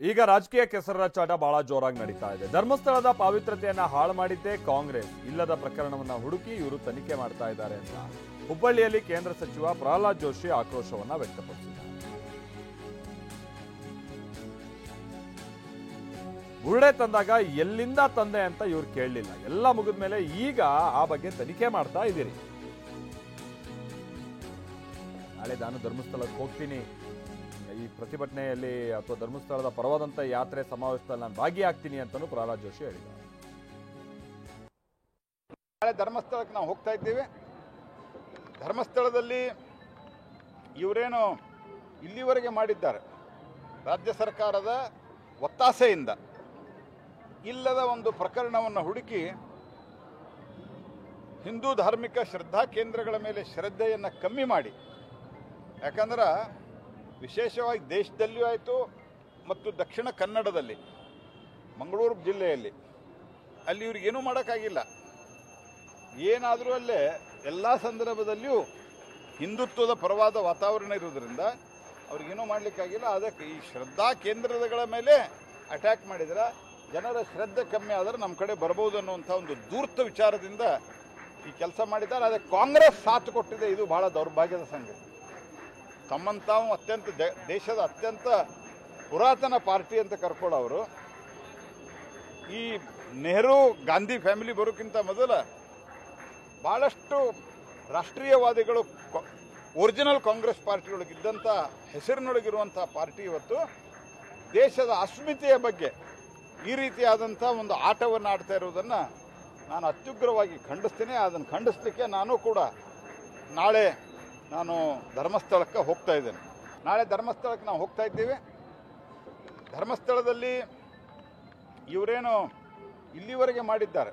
ಈಗ ರಾಜಕೀಯ ಕೆಸರಾಚಾಟ ಬಹಳ ಜೋರಾಗಿ ನಡೀತಾ ಇದೆ. ಧರ್ಮಸ್ಥಳದ ಪಾವಿತ್ರತೆಯನ್ನ ಹಾಳು ಮಾಡಿದ್ದೇ ಕಾಂಗ್ರೆಸ್. ಇಲ್ಲದ ಪ್ರಕರಣವನ್ನ ಹುಡುಕಿ ಇವರು ತನಿಖೆ ಮಾಡ್ತಾ ಇದ್ದಾರೆ ಅಂತ ಹುಬ್ಬಳ್ಳಿಯಲ್ಲಿ ಕೇಂದ್ರ ಸಚಿವ ಪ್ರಹ್ಲಾದ್ ಜೋಶಿ ಆಕ್ರೋಶವನ್ನ ವ್ಯಕ್ತಪಡಿಸಿದ್ದಾರೆ. ಬುರುಡೆ ತಂದಾಗ ಎಲ್ಲಿಂದ ತಂದೆ ಅಂತ ಇವ್ರು ಕೇಳಲಿಲ್ಲ. ಎಲ್ಲ ಮುಗಿದ ಮೇಲೆ ಈಗ ಆ ಬಗ್ಗೆ ತನಿಖೆ ಮಾಡ್ತಾ ಇದ್ದೀರಿ. ನಾಳೆ ನಾನು ಧರ್ಮಸ್ಥಳಕ್ಕೆ ಹೋಗ್ತೀನಿ, ಈ ಪ್ರತಿಭಟನೆಯಲ್ಲಿ ಅಥವಾ ಧರ್ಮಸ್ಥಳದ ಪರವಾದಂಥ ಯಾತ್ರೆ ಸಮಾವೇಶದಲ್ಲಿ ನಾನು ಭಾಗಿಯಾಗ್ತೀನಿ ಅಂತಲೂ ಪ್ರಹ್ಲಾದ್ ಜೋಶಿ ಹೇಳಿದ್ದಾರೆ. ನಾಳೆ ಧರ್ಮಸ್ಥಳಕ್ಕೆ ನಾವು ಹೋಗ್ತಾ ಇದ್ದೀವಿ. ಧರ್ಮಸ್ಥಳದಲ್ಲಿ ಇವರೇನು ಇಲ್ಲಿವರೆಗೆ ಮಾಡಿದ್ದಾರೆ, ರಾಜ್ಯ ಸರ್ಕಾರದ ಒತ್ತಾಸೆಯಿಂದ ಇಲ್ಲದ ಒಂದು ಪ್ರಕರಣವನ್ನು ಹುಡುಕಿ ಹಿಂದೂ ಧಾರ್ಮಿಕ ಶ್ರದ್ಧಾ ಕೇಂದ್ರಗಳ ಮೇಲೆ ಶ್ರದ್ಧೆಯನ್ನು ಕಮ್ಮಿ ಮಾಡಿ, ಯಾಕಂದ್ರೆ ವಿಶೇಷವಾಗಿ ದೇಶದಲ್ಲಿಯೂ ಆಯಿತು ಮತ್ತು ದಕ್ಷಿಣ ಕನ್ನಡದಲ್ಲಿ ಮಂಗಳೂರು ಜಿಲ್ಲೆಯಲ್ಲಿ ಅಲ್ಲಿ ಇವ್ರಿಗೇನೂ ಮಾಡೋಕ್ಕಾಗಿಲ್ಲ. ಏನಾದರೂ ಅಲ್ಲೇ ಎಲ್ಲ ಸಂದರ್ಭದಲ್ಲಿಯೂ ಹಿಂದುತ್ವದ ಪರವಾದ ವಾತಾವರಣ ಇರೋದ್ರಿಂದ ಅವ್ರಿಗೇನೂ ಮಾಡಲಿಕ್ಕಾಗಿಲ್ಲ. ಅದಕ್ಕೆ ಈ ಶ್ರದ್ಧಾ ಕೇಂದ್ರಗಳ ಮೇಲೆ ಅಟ್ಯಾಕ್ ಮಾಡಿದ್ರೆ ಜನರ ಶ್ರದ್ಧೆ ಕಮ್ಮಿ ಆದರೆ ನಮ್ಮ ಕಡೆ ಬರ್ಬೋದು ಅನ್ನುವಂಥ ಒಂದು ಧೂರ್ತ ವಿಚಾರದಿಂದ ಈ ಕೆಲಸ ಮಾಡಿದ್ದಾರೆ. ಅದಕ್ಕೆ ಕಾಂಗ್ರೆಸ್ ಸಾಥ್ ಕೊಟ್ಟಿದೆ. ಇದು ಬಹಳ ದೌರ್ಭಾಗ್ಯದ ಸಂಗತಿ. ತಮ್ಮನ್ನು ತಾವು ಅತ್ಯಂತ ದೇಶದ ಅತ್ಯಂತ ಪುರಾತನ ಪಾರ್ಟಿ ಅಂತ ಕರ್ಕೊಳ್ಳೋರು ಈ ನೆಹರು ಗಾಂಧಿ ಫ್ಯಾಮಿಲಿ ಬರೋಕ್ಕಿಂತ ಮೊದಲ ಭಾಳಷ್ಟು ರಾಷ್ಟ್ರೀಯವಾದಿಗಳು ಒರಿಜಿನಲ್ ಕಾಂಗ್ರೆಸ್ ಪಾರ್ಟಿಯೊಳಗಿದ್ದಂಥ ಹೆಸರಿನೊಳಗಿರುವಂಥ ಪಾರ್ಟಿ ಇವತ್ತು ದೇಶದ ಅಸ್ಮಿತೆಯ ಬಗ್ಗೆ ಈ ರೀತಿಯಾದಂಥ ಒಂದು ಆಟವನ್ನು ಆಡ್ತಾ ಇರುವುದನ್ನು ನಾನು ಅತ್ಯುಗ್ರವಾಗಿ ಖಂಡಿಸ್ತೀನಿ. ಅದನ್ನು ಖಂಡಿಸ್ಲಿಕ್ಕೆ ನಾನು ಕೂಡ ನಾಳೆ ನಾನು ಧರ್ಮಸ್ಥಳಕ್ಕೆ ಹೋಗ್ತಾ ಇದ್ದೇನೆ. ನಾಳೆ ಧರ್ಮಸ್ಥಳಕ್ಕೆ ನಾವು ಹೋಗ್ತಾ ಇದ್ದೀವಿ. ಧರ್ಮಸ್ಥಳದಲ್ಲಿ ಇವರೇನು ಇಲ್ಲಿವರೆಗೆ ಮಾಡಿದ್ದಾರೆ,